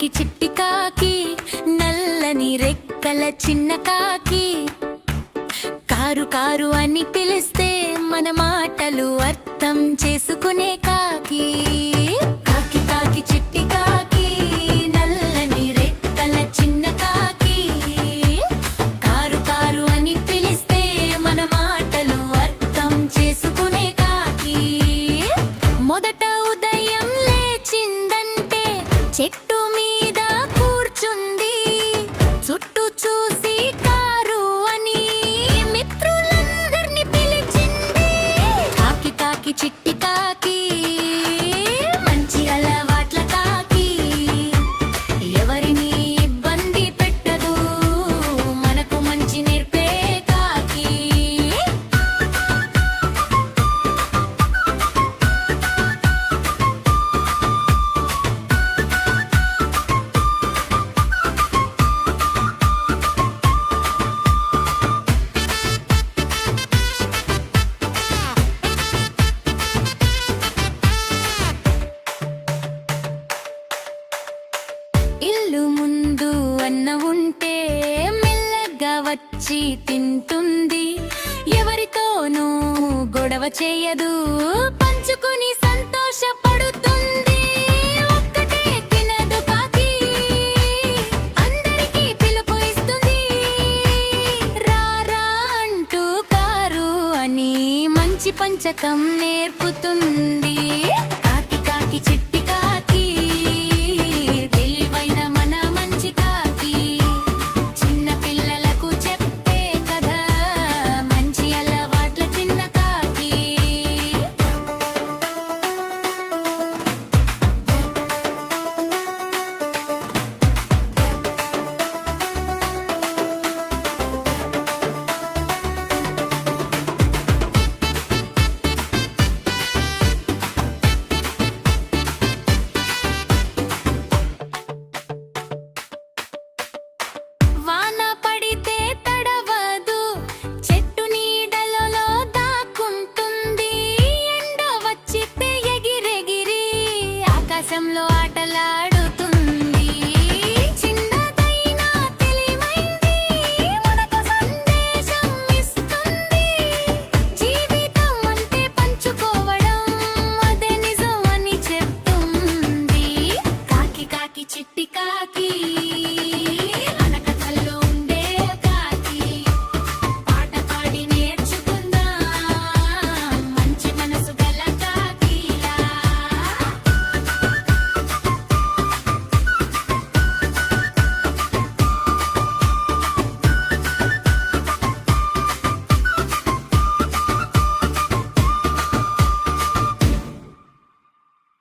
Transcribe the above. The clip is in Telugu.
కాకి చిట్టి కాకి నల్లని రెక్కల చిన్న కాకి కారు కారు అని పిలిస్తే మన మాటలు అర్థం చేసుకునే కాకి కాకి కాకి చిట్టి కాకి నల్లని రెక్కల చిన్న కాకి కారు కారు అని పిలిస్తే మన మాటలు అర్థం చేసుకునే కాకి మొదట ఉదయం లేచిందంటే చెట్టు మీద కూర్చుంది చుట్టూ చూసి కారు అని మిత్రులందర్నీ పిలిచింది కాకి కాకి చిట్టి కాకి మంచి అలవాట్ల కాకి ఎవరిని ఇబ్బంది పెట్టదు మనకు మంచి నేర్పే కాకి ఇల్లు ముందు అన్న ఉంటే మెల్లగా వచ్చి తింటుంది ఎవరితోనూ గొడవ చేయదు పంచుకొని సంతోషపడుతుంది ఒక్కటే తినదు కాకి అందరికీ పిలుపు ఇస్తుంది రారా అంటూ కారు అని మంచి పంచకం నేర్పుతుంది